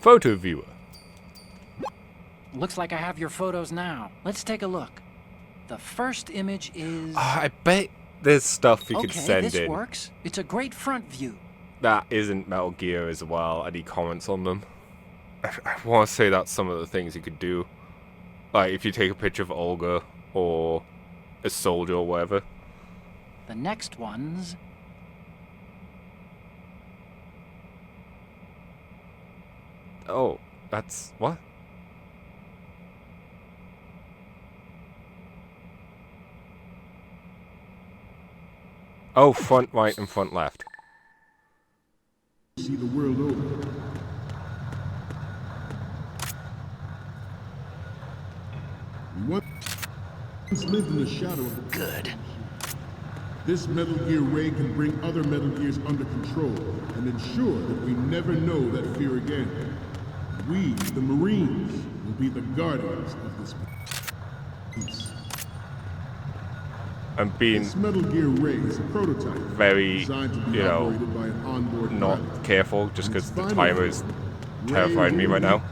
Photo viewer. Looks like I have your photos now. Let's take a look. The first image is... I bet there's stuff you could okay, send this in. works. It's a great front view. That isn't Metal Gear as well. Any comments on them? I want to say that's some of the things you could do. Like, if you take a picture of Olga, or a soldier, or whatever. The next one's... Oh, that's... what? Oh, front right and front left. See the world over. We once lived in the shadow of the... Good. This Metal Gear Ray can bring other Metal Gears under control and ensure that we never know that fear again. We, the Marines, will be the guardians of this peace. I'm being This Metal Gear Ray is a prototype very, designed to be you know, operated by an onboard not pilot. careful just because the Its timer is final terrifying me Ray right now.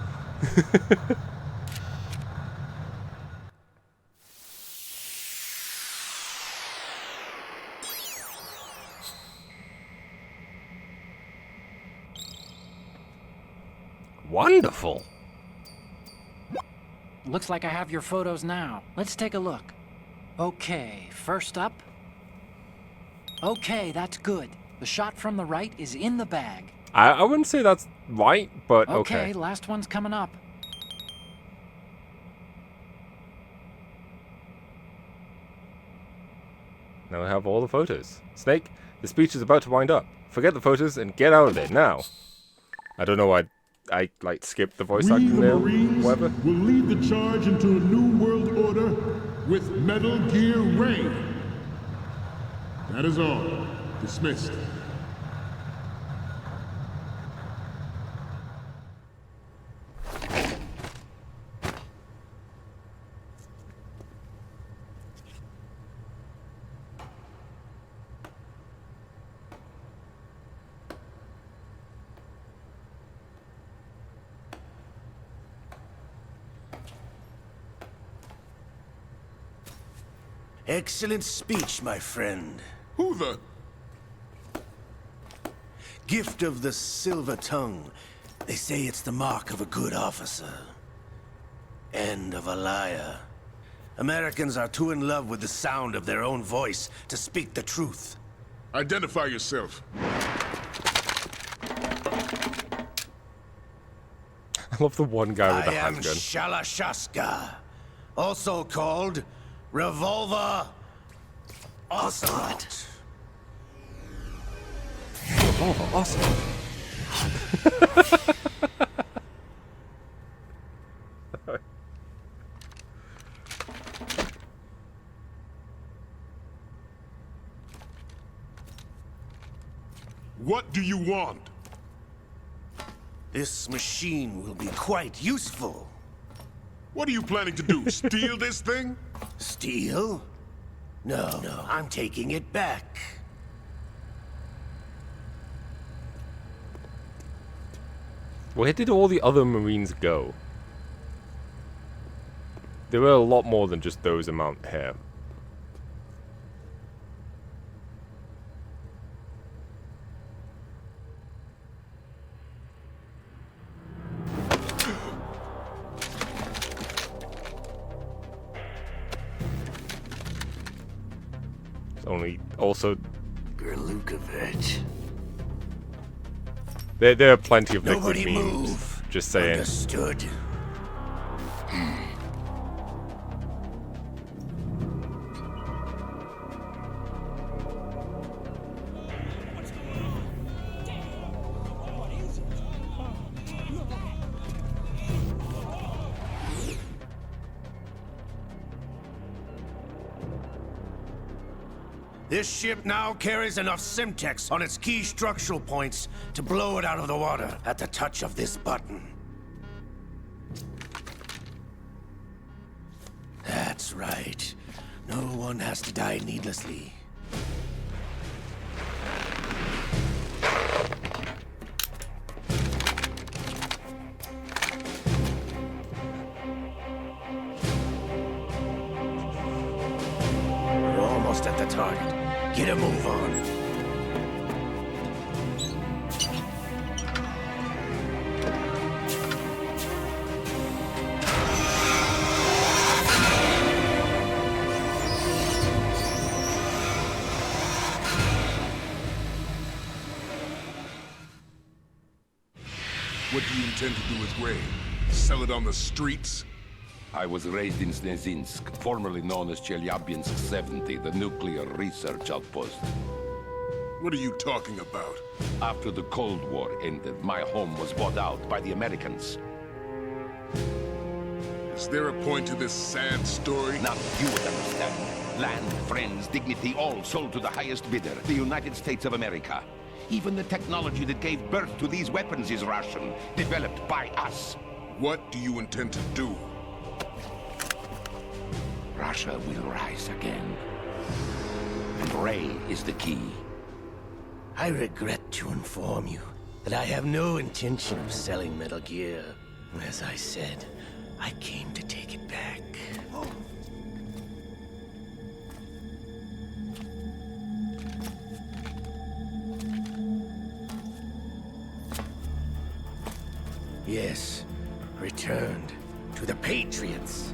Wonderful. Looks like I have your photos now. Let's take a look. Okay, first up. Okay, that's good. The shot from the right is in the bag. I wouldn't say that's right, but okay. Okay, last one's coming up. Now I have all the photos. Snake, the speech is about to wind up. Forget the photos and get out of there now. I don't know why I like skipped the voice We, acting the there. Marines, Whatever. will lead the charge into a new world order with Metal Gear Ray. That is all. Dismissed. Excellent speech, my friend. Who the... Gift of the silver tongue. They say it's the mark of a good officer. And of a liar. Americans are too in love with the sound of their own voice to speak the truth. Identify yourself. I love the one guy with the I am handgun. Shalashaska, also called Revolver Ocelot. Oh, awesome. What do you want? This machine will be quite useful. What are you planning to do? Steal this thing? Steal? No, I'm taking it back. Where did all the other Marines go? There were a lot more than just those amount here. It's only also Gerlukovich. there are plenty of liquid Nobody memes. move. Just saying. Understood. This ship now carries enough Simtex on its key structural points to blow it out of the water at the touch of this button. That's right. No one has to die needlessly. almost at the target. Get a move on. What do you intend to do with Ray? Sell it on the streets? I was raised in Snezinsk, formerly known as Chelyabinsk 70, the nuclear research outpost. What are you talking about? After the Cold War ended, my home was bought out by the Americans. Is there a point to this sad story? Now you would understand. Land, friends, dignity, all sold to the highest bidder, the United States of America. Even the technology that gave birth to these weapons is Russian, developed by us. What do you intend to do? Russia will rise again. And Ray is the key. I regret to inform you that I have no intention of selling Metal Gear. As I said, I came to take it back. Yes, returned to the Patriots.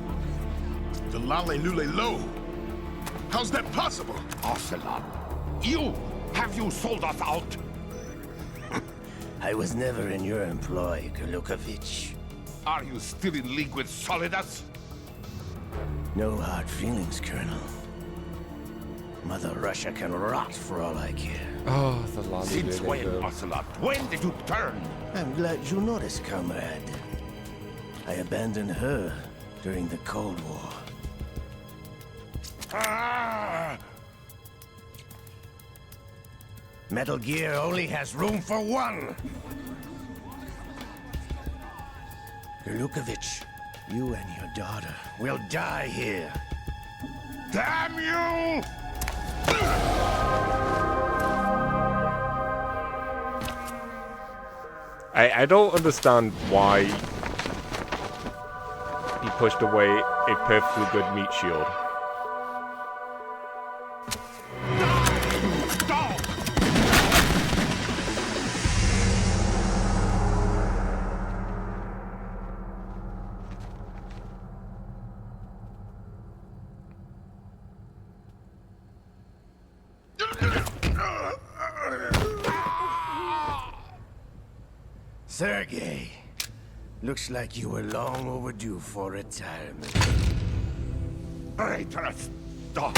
The Lale Nule Lo? How's that possible? Ocelot, have you sold us out? I was never in your employ, Gurlukovich. Are you still in league with Solidus? No hard feelings, Colonel. Mother Russia can rot for all I care. Oh, the Lale Since when, Nule Lo. Ocelot? When did you turn? I'm glad you noticed, comrade. I abandoned her during the Cold War. Ah! Metal Gear only has room for one! Gurlukovich, you and your daughter will die here. Damn you! I don't understand why he pushed away a perfectly good meat shield. Sergei, looks like you were long overdue for retirement. Traitorous dog!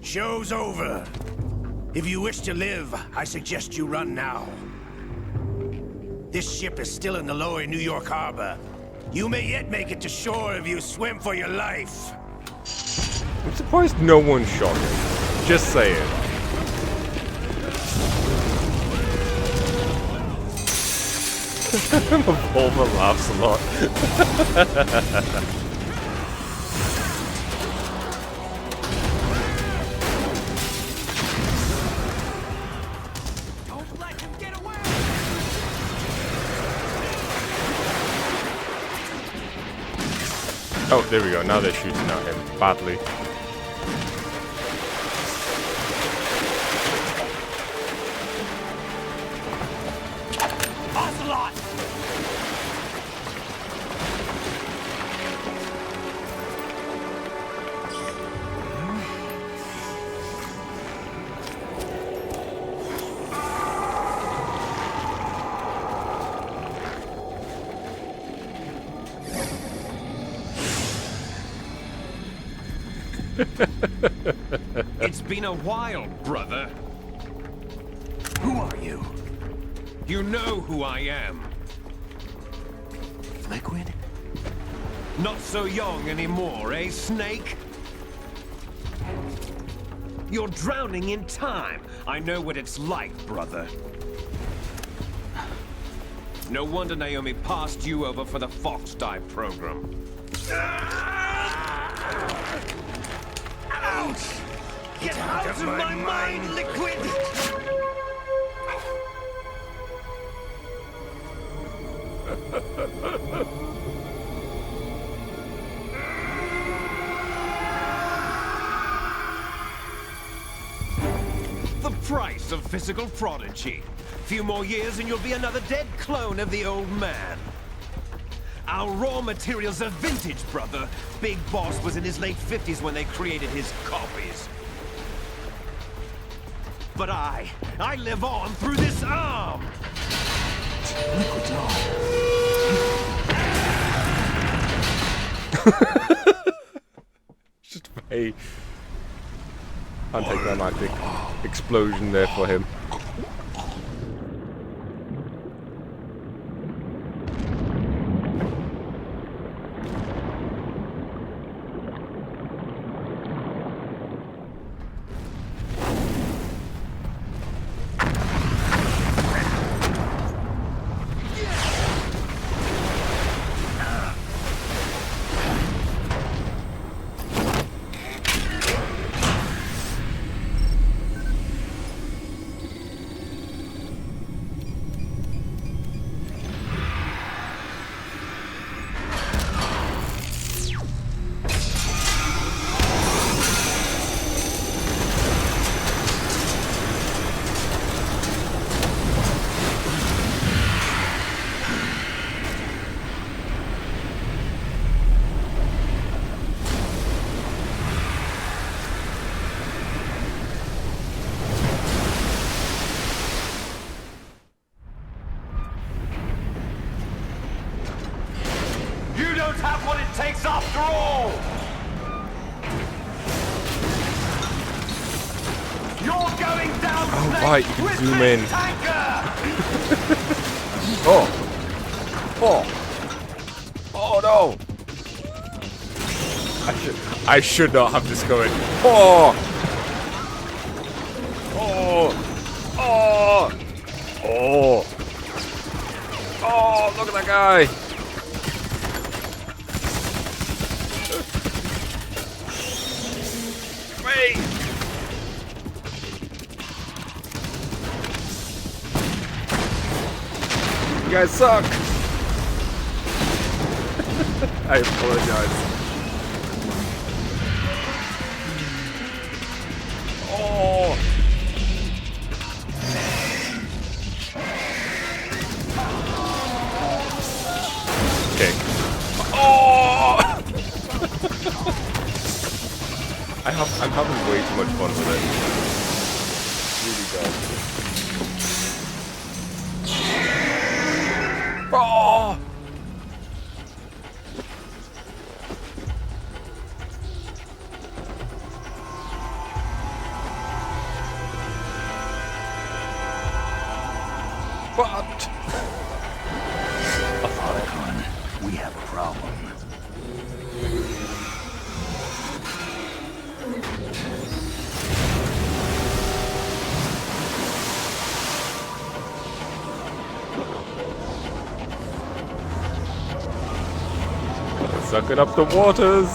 Show's over. If you wish to live, I suggest you run now. This ship is still in the lower New York harbor. You may yet make it to shore if you swim for your life. I'm surprised no one shot him. Just saying. Revolver laughs a lot. Oh, there we go. Now they're shooting at him badly. Ocelot! It's been a while, brother. Who are you? You know who I am. Liquid? Not so young anymore, eh, Snake? You're drowning in time. I know what it's like, brother. No wonder Naomi passed you over for the Fox Dive program. Ouch! Get out of my mind, Liquid! The price of physical prodigy. Few more years and you'll be another dead clone of the old man. Our raw materials are vintage, brother. Big Boss was in his late 50s when they created his copies. But I live on through this arm! Liquid's arm. Just a anticlimactic explosion there for him. Have what it takes after all! You're going down, Oh, Snake, right, you can with zoom this in. tanker! Oh! Oh! Oh no! I should not have discovered. Oh! Oh! Oh! Oh! Oh! Look at that guy! Wait! You guys suck! I apologize. Oh! Okay. Oh! I'm having way too much fun with it. Really does. Oh! What? Otacon, we have a problem. Sucking up the waters.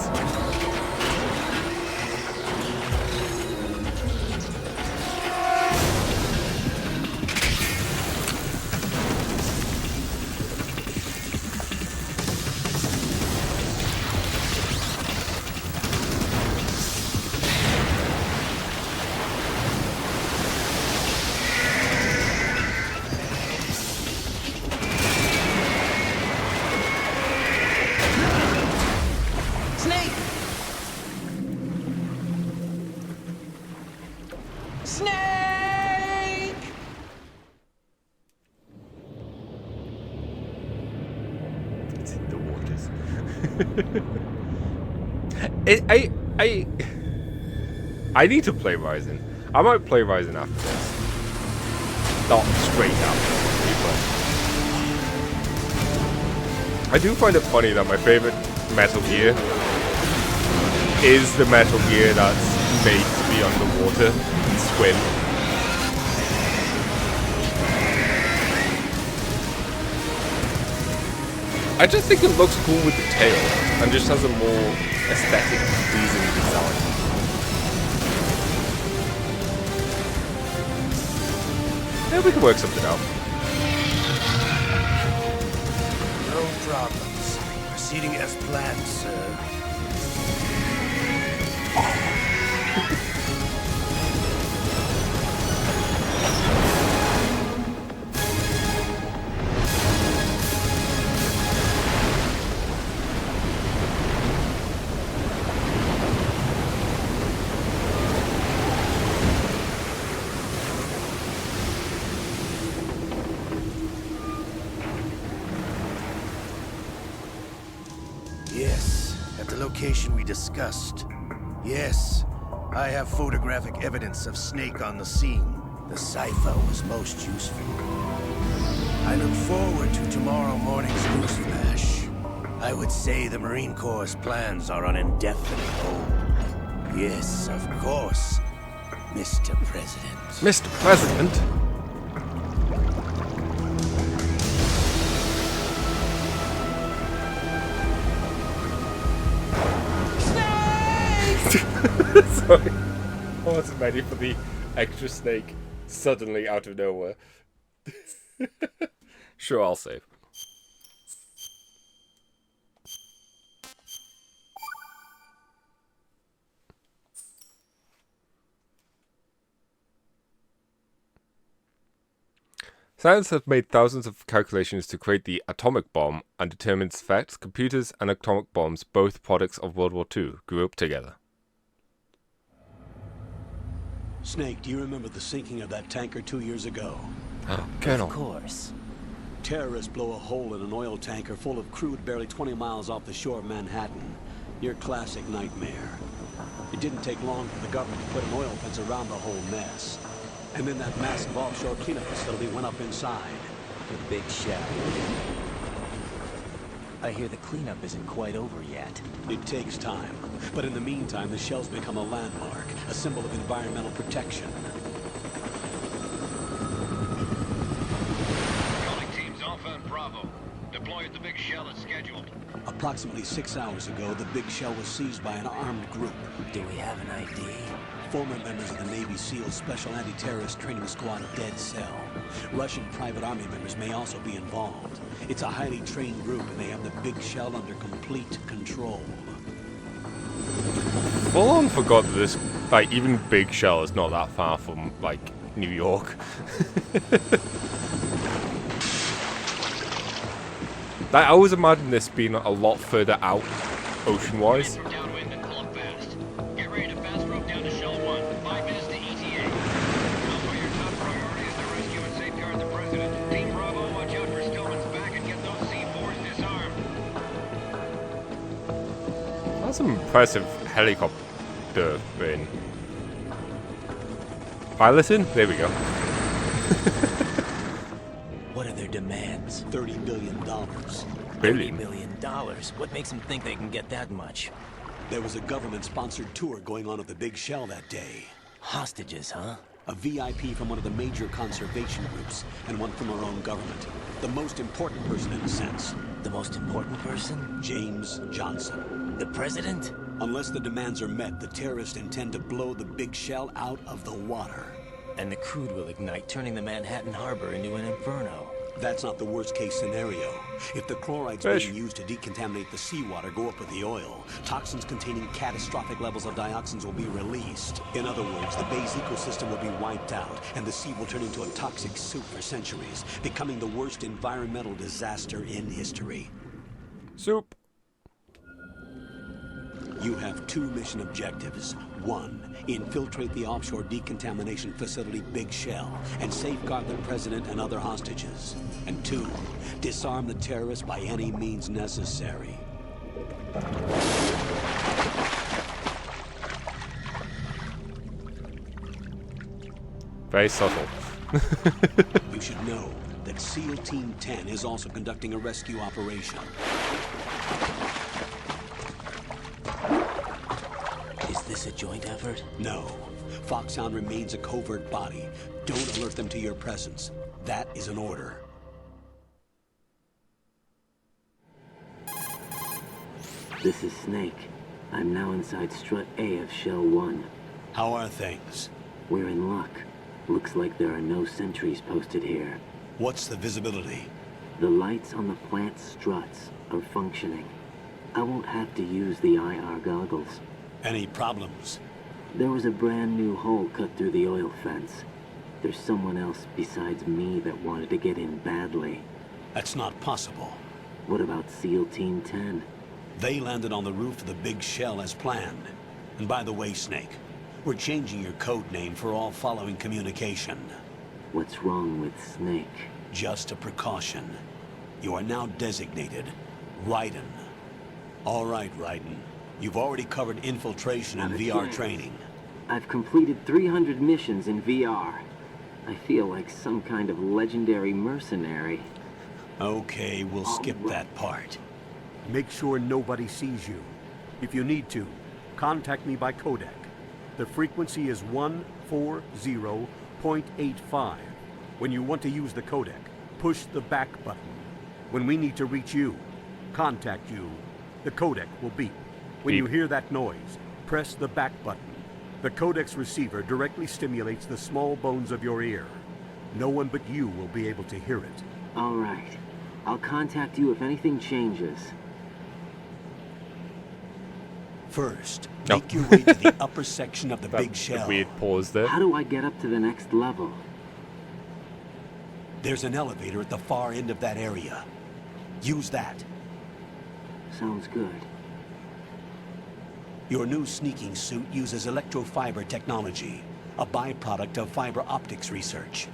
Snake! Snake! It's in the waters. I need to play Ryzen. I might play Ryzen after this. Not straight after this, but I do find it funny that my favorite Metal Gear is the Metal Gear that's made to be underwater and swim. I just think it looks cool with the tail, and just has a more aesthetic, pleasing design. Yeah, we can work something out. No problems. Proceeding as planned, sir. Yes, at the location we discussed. Yes, I have photographic evidence of Snake on the scene. The cipher was most useful. I look forward to tomorrow morning's news flash. I would say the Marine Corps' plans are on indefinite hold. Yes, of course, Mr. President. Mr. President? Sorry. I wasn't ready for the extra snake suddenly out of nowhere. Sure, I'll save. Scientists have made thousands of calculations to create the atomic bomb and determine its effects. Computers and atomic bombs, both products of World War II, grew up together. Snake, do you remember the sinking of that tanker 2 years ago? Of course. Terrorists blow a hole in an oil tanker full of crude barely 20 miles off the shore of Manhattan. Your classic nightmare. It didn't take long for the government to put an oil fence around the whole mess. And then that massive offshore cleanup facility went up inside. The big shell. I hear the cleanup isn't quite over yet. It takes time. But in the meantime, the shell's become a landmark, a symbol of environmental protection. Calling teams Alpha and Bravo. Deploy at the big shell as scheduled. Approximately 6 hours ago, the big shell was seized by an armed group. Do we have an ID? Former members of the Navy SEAL Special Anti-Terrorist Training Squad of Dead Cell. Russian private army members may also be involved. It's a highly trained group, and they have the big shell under complete control. Full on forgot that this, like, even Big Shell is not that far from, like, New York. Like, I always imagine this being a lot further out, ocean-wise. Downwind and pull up fast. Get ready to fast rope down to Shell 1. 5 minutes to ETA. Alpha, your top priority is to rescue and safeguard the President. Team Bravo, watch out for Stillman's back and get those C4s disarmed. That's some impressive helicopter in. Piloting? There we go. What are their demands? $30 billion. Billion? $30 million. What makes them think they can get that much? There was a government-sponsored tour going on at the big shell that day. Hostages, huh? A VIP from one of the major conservation groups, and one from our own government. The most important person in a sense. The most important person? James Johnson. The president? Unless the demands are met, the terrorists intend to blow the big shell out of the water. And the crude will ignite, turning the Manhattan Harbor into an inferno. That's not the worst-case scenario. If the chlorides being used to decontaminate the seawater go up with the oil, toxins containing catastrophic levels of dioxins will be released. In other words, the bay's ecosystem will be wiped out, and the sea will turn into a toxic soup for centuries, becoming the worst environmental disaster in history. Soup. You have 2 mission objectives. 1, infiltrate the offshore decontamination facility Big Shell and safeguard the president and other hostages. And 2, disarm the terrorists by any means necessary. Very subtle. You should know that SEAL Team 10 is also conducting a rescue operation. Is this this a joint effort? No. Foxhound remains a covert body. Don't alert them to your presence. That is an order. This is Snake. I'm now inside Strut A of Shell 1. How are things? We're in luck. Looks like there are no sentries posted here. What's the visibility? The lights on the plant struts are functioning. I won't have to use the IR goggles. Any problems? There was a brand new hole cut through the oil fence. There's someone else besides me that wanted to get in badly. That's not possible. What about SEAL Team 10? They landed on the roof of the big shell as planned. And by the way, Snake, we're changing your code name for all following communication. What's wrong with Snake? Just a precaution. You are now designated Raiden. All right, Raiden. You've already covered infiltration and Not a VR chance. training. I've completed 300 missions in VR. I feel like some kind of legendary mercenary. Okay, we'll skip that part. Make sure nobody sees you. If you need to, contact me by codec. The frequency is 140.85. When you want to use the codec, push the back button. When we need to reach you, contact you, the codec will beep. When you hear that noise, press the back button. The codec's receiver directly stimulates the small bones of your ear. No one but you will be able to hear it. All right. I'll contact you if anything changes. First, make your way to the upper section of the big shell. Weird pause there. How do I get up to the next level? There's an elevator at the far end of that area. Use that. Sounds good. Your new sneaking suit uses electrofiber technology, a byproduct of fiber optics research.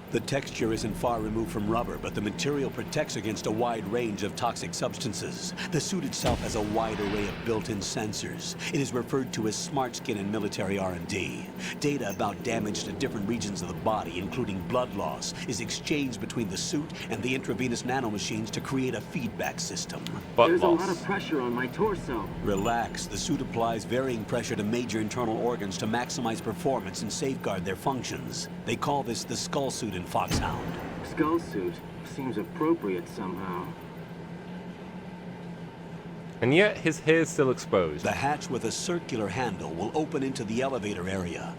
The texture isn't far removed from rubber, but the material protects against a wide range of toxic substances. The suit itself has a wide array of built-in sensors. It is referred to as smart skin in military R&D. Data about damage to different regions of the body, including blood loss, is exchanged between the suit and the intravenous nanomachines to create a feedback system. There's a lot of pressure on my torso. Relax. The suit applies varying pressure to major internal organs to maximize performance and safeguard their functions. They call this the skull suit in Foxhound. Skull suit seems appropriate somehow. And yet his hair's still exposed. The hatch with a circular handle will open into the elevator area.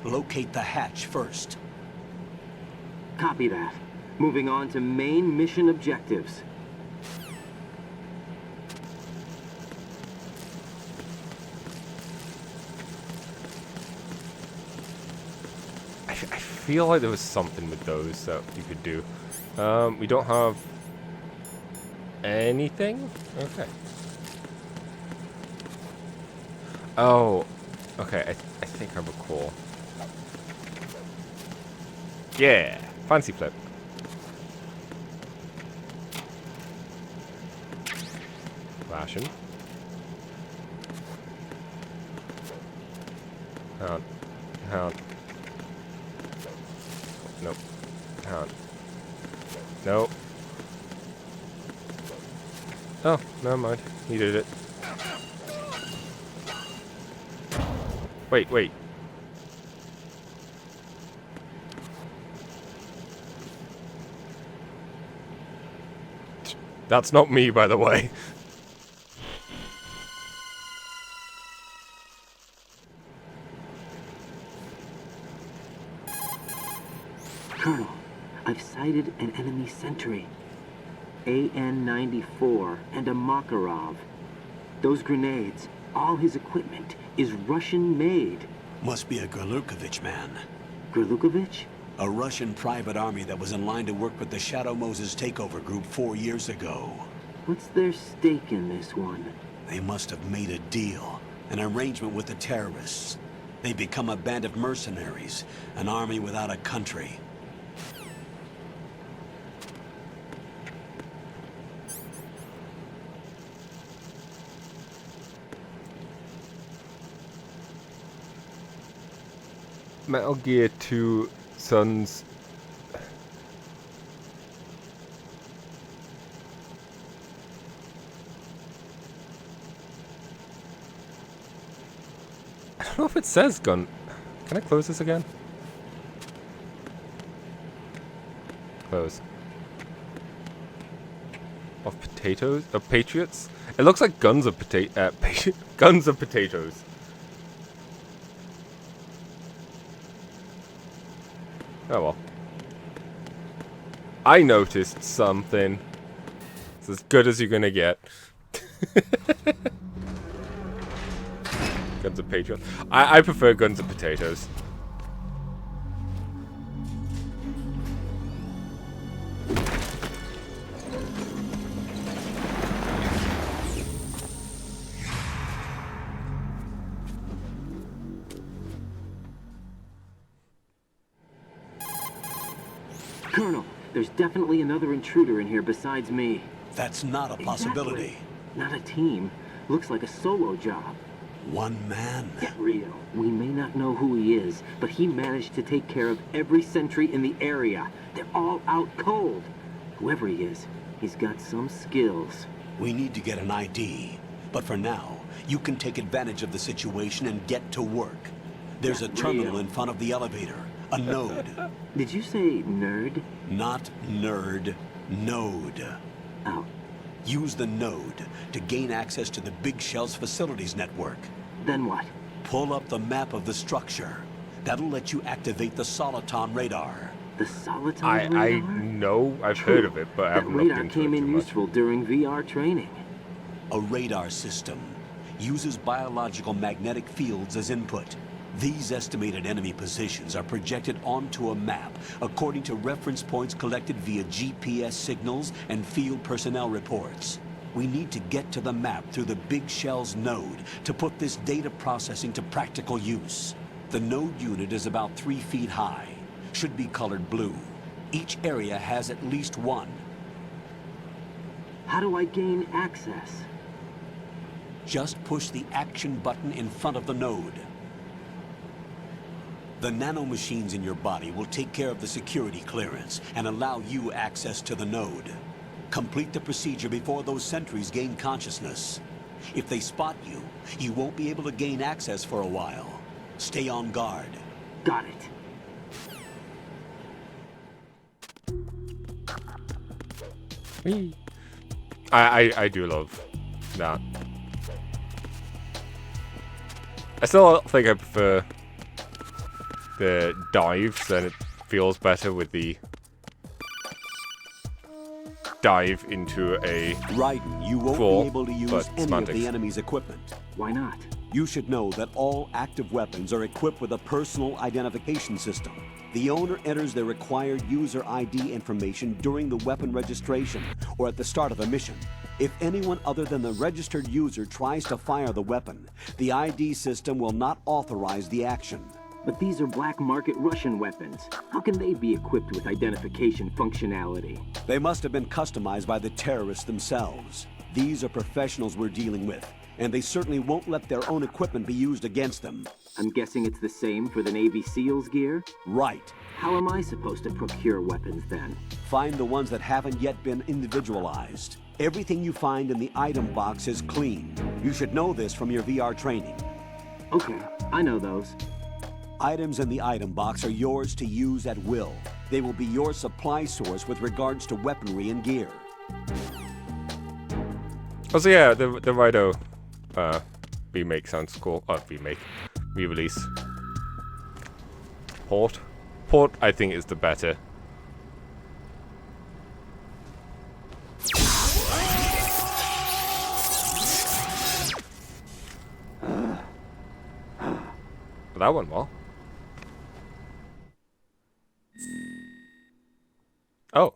Locate the hatch first. Copy that. Moving on to main mission objectives. I feel like there was something with those that you could do. We don't have anything? Okay. Oh, okay, I think I recall. Yeah, fancy flip. Flashing. Hang on. Nope. Hang on. Nope. Oh, never mind. He did it. Wait. That's not me, by the way. Colonel, I've sighted an enemy sentry. AN-94 and a Makarov. Those grenades, all his equipment, is Russian-made. Must be a Gorlukovich man. Gorlukovich? A Russian private army that was in line to work with the Shadow Moses takeover group 4 years ago. What's their stake in this one? They must have made a deal, an arrangement with the terrorists. They become a band of mercenaries, an army without a country. Metal Gear 2 Sons. I don't know if it says gun. Can I close this again? Close. Of potatoes? Of patriots? It looks like guns of guns of potatoes. Oh well. I noticed something. It's as good as you're gonna get. Guns of patriots. I prefer guns of potatoes. Colonel, there's definitely another intruder in here besides me. That's not a possibility. Exactly. Not a team. Looks like a solo job. One man. Get real. We may not know who he is, but he managed to take care of every sentry in the area. They're all out cold. Whoever he is, he's got some skills. We need to get an ID. But for now, you can take advantage of the situation and get to work. There's a terminal in front of the elevator. A node. Did you say nerd? Not nerd. Node. Oh. Use the node to gain access to the Big Shell's facilities network. Then what? Pull up the map of the structure. That'll let you activate the Soliton radar. The Soliton radar? I know I've heard of it, but I haven't looked into it That radar came in useful during VR training. A radar system uses biological magnetic fields as input. These estimated enemy positions are projected onto a map according to reference points collected via GPS signals and field personnel reports. We need to get to the map through the Big Shell's node to put this data processing to practical use. The node unit is about 3 feet high, should be colored blue. Each area has at least one. How do I gain access? Just push the action button in front of the node. The nanomachines in your body will take care of the security clearance and allow you access to the node. Complete the procedure before those sentries gain consciousness. If they spot you, you won't be able to gain access for a while. Stay on guard. Got it. I do love that. I still think I prefer the dives, and it feels better with the dive into a Raiden, you won't floor, be able to use any of the enemy's equipment. Why not? You should know that all active weapons are equipped with a personal identification system. The owner enters their required user ID information during the weapon registration or at the start of a mission. If anyone other than the registered user tries to fire the weapon, the ID system will not authorize the action. But these are black market Russian weapons. How can they be equipped with identification functionality? They must have been customized by the terrorists themselves. These are professionals we're dealing with, and they certainly won't let their own equipment be used against them. I'm guessing it's the same for the Navy SEALs gear? Right. How am I supposed to procure weapons then? Find the ones that haven't yet been individualized. Everything you find in the item box is clean. You should know this from your VR training. Okay, I know those. Items in the item box are yours to use at will. They will be your supply source with regards to weaponry and gear. Oh, so yeah, the Rido remake sounds cool. Oh, remake. Re-release. Port. Port, I think, is the better. But that went well. Oh,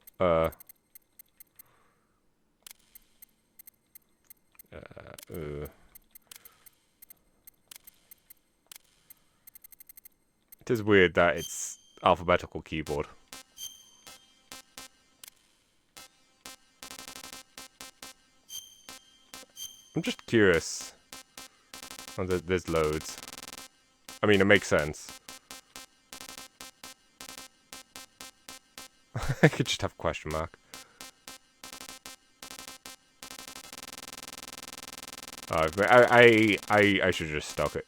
it is weird that it's alphabetical keyboard. I'm just curious. Oh, there's loads. I mean, it makes sense. I could just have a question mark. I should just stop it.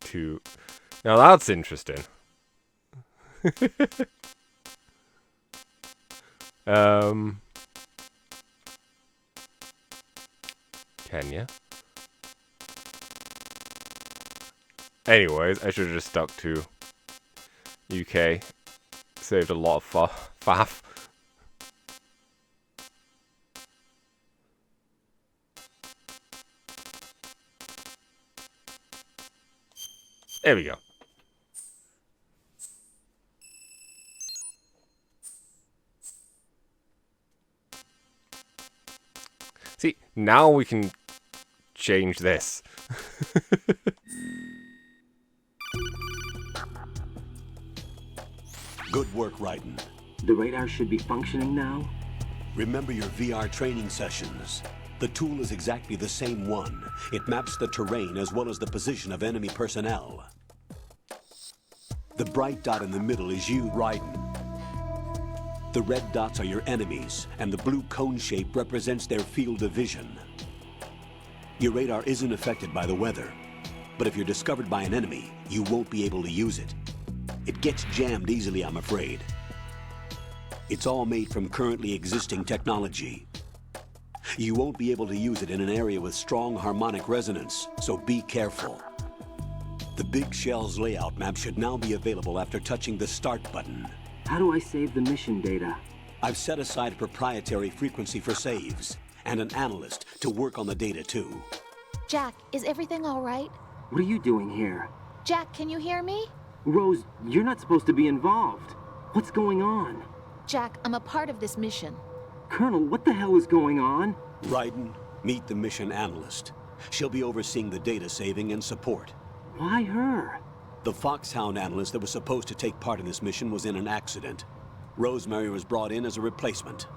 to... Now that's interesting. Kenya. Anyways, I should have just stuck to UK. Saved a lot of faff. There we go. See, now we can change this. Good work, Raiden. The radar should be functioning now? Remember your VR training sessions. The tool is exactly the same one. It maps the terrain as well as the position of enemy personnel. The bright dot in the middle is you, Raiden. The red dots are your enemies, and the blue cone shape represents their field of vision. Your radar isn't affected by the weather, but if you're discovered by an enemy, you won't be able to use it. It gets jammed easily, I'm afraid. It's all made from currently existing technology. You won't be able to use it in an area with strong harmonic resonance, so be careful. The Big Shell's layout map should now be available after touching the Start button. How do I save the mission data? I've set aside a proprietary frequency for saves, and an analyst to work on the data too. Jack, is everything all right? What are you doing here? Jack, can you hear me? Rose, you're not supposed to be involved. What's going on? Jack, I'm a part of this mission. Colonel, what the hell is going on? Raiden, meet the mission analyst. She'll be overseeing the data saving and support. Why her? The Foxhound analyst that was supposed to take part in this mission was in an accident. Rosemary was brought in as a replacement.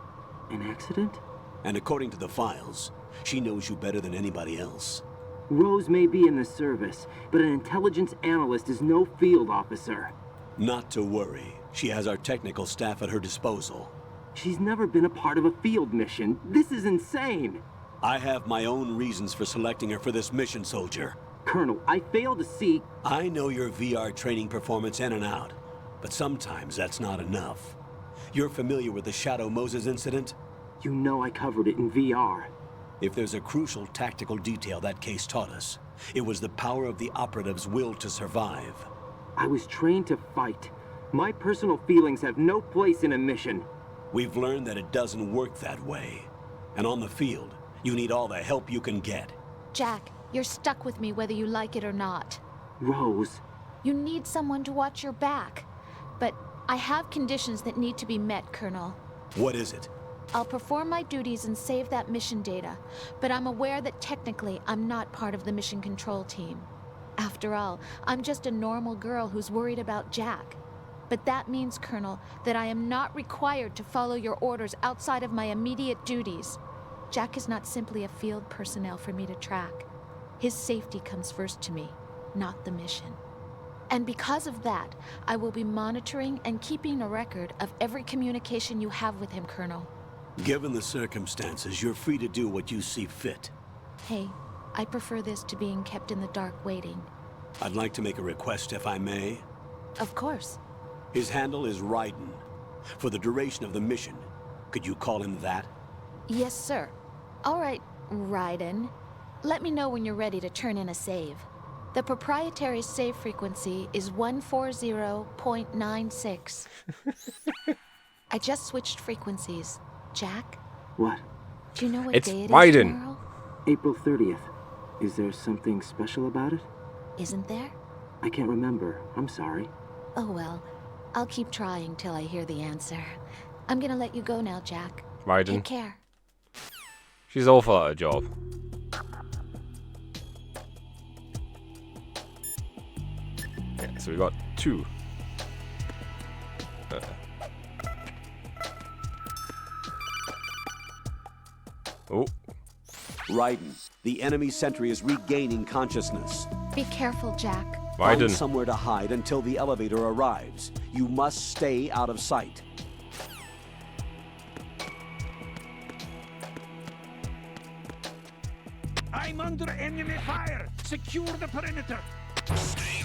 An accident? And according to the files, she knows you better than anybody else. Rose may be in the service, but an intelligence analyst is no field officer. Not to worry. She has our technical staff at her disposal. She's never been a part of a field mission. This is insane. I have my own reasons for selecting her for this mission, soldier. Colonel, I fail to see... I know your VR training performance in and out, but sometimes that's not enough. You're familiar with the Shadow Moses incident? You know I covered it in VR. If there's a crucial tactical detail that case taught us, it was the power of the operative's will to survive. I was trained to fight. My personal feelings have no place in a mission. We've learned that it doesn't work that way. And on the field, you need all the help you can get. Jack, you're stuck with me whether you like it or not. Rose. You need someone to watch your back. But I have conditions that need to be met, Colonel. What is it? I'll perform my duties and save that mission data, but I'm aware that technically I'm not part of the mission control team. After all, I'm just a normal girl who's worried about Jack. But that means, Colonel, that I am not required to follow your orders outside of my immediate duties. Jack is not simply a field personnel for me to track. His safety comes first to me, not the mission. And because of that, I will be monitoring and keeping a record of every communication you have with him, Colonel. Given the circumstances, you're free to do what you see fit. Hey, I prefer this to being kept in the dark waiting. I'd like to make a request, if I may. Of course. His handle is Raiden. For the duration of the mission, could you call him that? Yes, sir. All right, Raiden. Let me know when you're ready to turn in a save. The proprietary save frequency is 140.96. I just switched frequencies. Jack? What? Do you know what It's day it is Raiden. tomorrow? April 30th. Is there something special about it? Isn't there? I can't remember. I'm sorry. Oh well. I'll keep trying till I hear the answer. I'm gonna let you go now, Jack. Raiden. Take care. She's awful at her job. Yeah, so we got 2. Oh. Raiden, the enemy sentry is regaining consciousness. Be careful, Jack. Raiden. Find somewhere to hide until the elevator arrives. You must stay out of sight. I'm under enemy fire! Secure the perimeter! Stay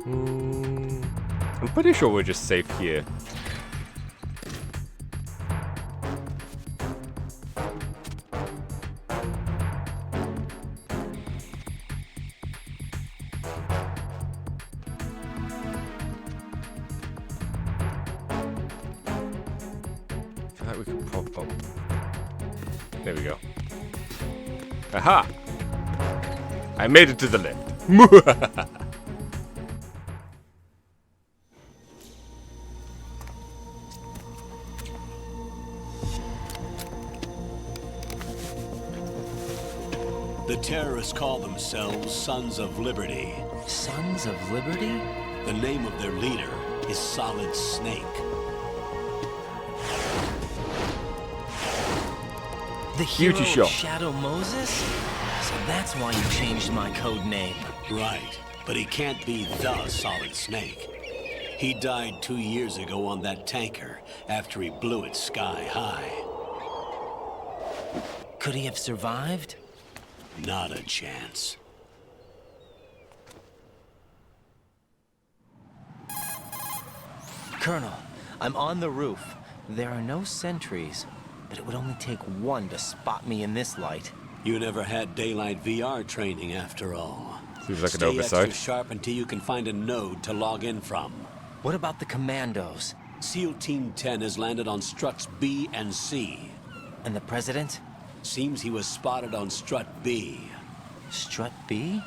I'm pretty sure we're just safe here. I feel like we could pop up. There we go. Aha! I made it to the lift. The terrorists call themselves Sons of Liberty. Sons of Liberty? The name of their leader is Solid Snake. The hero Beauty shop. of Shadow Moses? So that's why you changed my code name. Right, but he can't be the Solid Snake. He died 2 years ago on that tanker after he blew it sky high. Could he have survived? Not a chance. Colonel, I'm on the roof. There are no sentries, but it would only take one to spot me in this light. You never had daylight VR training after all. Seems like an Stay oversight. extra sharp until you can find a node to log in from. What about the commandos? SEAL Team 10 has landed on struts B and C. And the president? Seems he was spotted on strut B. Strut B?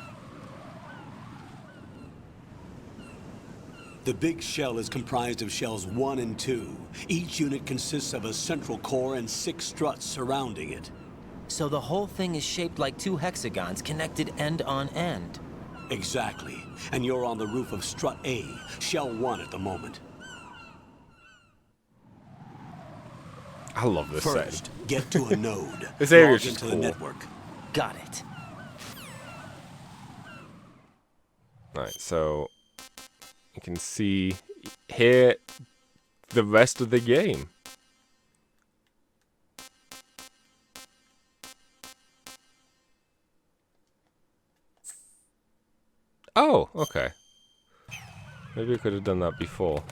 The big shell is comprised of shells 1 and 2. Each unit consists of a central core and 6 struts surrounding it. So the whole thing is shaped like 2 hexagons connected end on end. Exactly. And you're on the roof of strut A, shell 1 at the moment. I love this First, set. get to a node. This area Log is just into cool. the network. Got it. Right, so you can see here the rest of the game. Oh, okay. Maybe I could have done that before.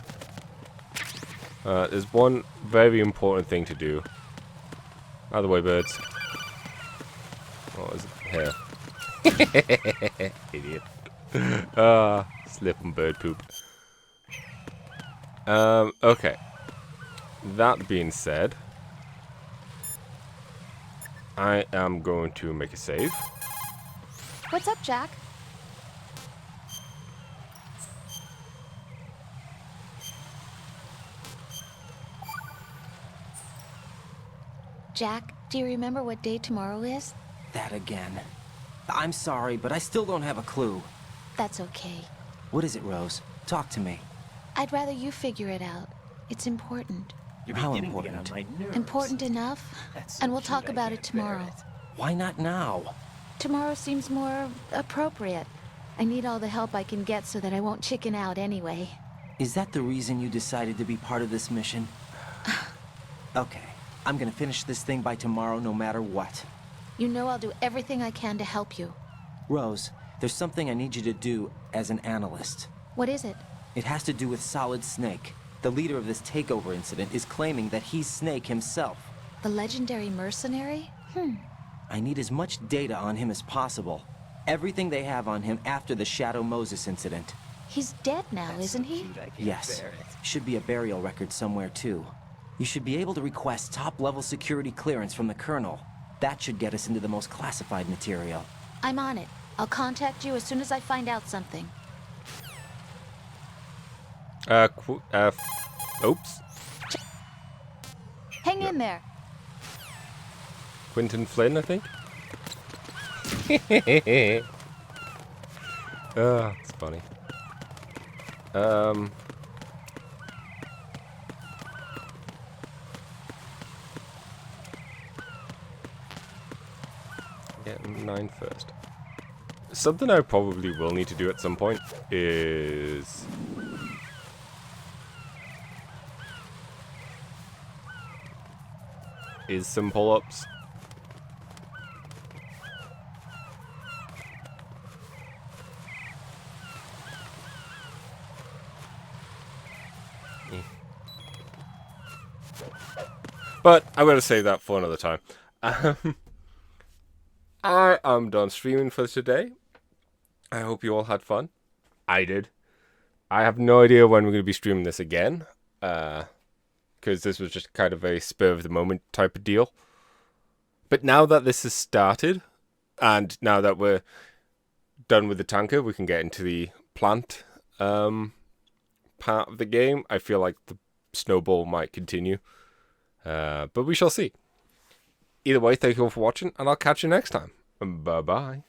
There's one very important thing to do. Out of the way, birds. What is it? Here. Idiot. Slip on bird poop. Okay. That being said, I am going to make a save. What's up, Jack? Jack, do you remember what day tomorrow is? That again. I'm sorry, but I still don't have a clue. That's okay. What is it, Rose? Talk to me. I'd rather you figure it out. It's important. How important? Important enough? And we'll talk about it tomorrow. Why not now? Tomorrow seems more appropriate. I need all the help I can get so that I won't chicken out anyway. Is that the reason you decided to be part of this mission? Okay. I'm gonna finish this thing by tomorrow no matter what. You know I'll do everything I can to help you. Rose, there's something I need you to do as an analyst. What is it? It has to do with Solid Snake. The leader of this takeover incident is claiming that he's Snake himself. The legendary mercenary? I need as much data on him as possible. Everything they have on him after the Shadow Moses incident. He's dead now, isn't he? Yes. Should be a burial record somewhere, too. You should be able to request top-level security clearance from the Colonel. That should get us into the most classified material. I'm on it. I'll contact you as soon as I find out something. Oops. Hang in there. Quentin Flynn, I think. It's funny. Get 9 first. Something I probably will need to do at some point is some pull-ups. But I'm going to save that for another time. I am done streaming for today. I hope you all had fun. I did. I have no idea when we're going to be streaming this again. Because this was just kind of a spur of the moment type of deal. But now that this has started, and now that we're done with the tanker, we can get into the plant part of the game. I feel like the snowball might continue. But we shall see. Either way, thank you all for watching, and I'll catch you next time. Bye-bye.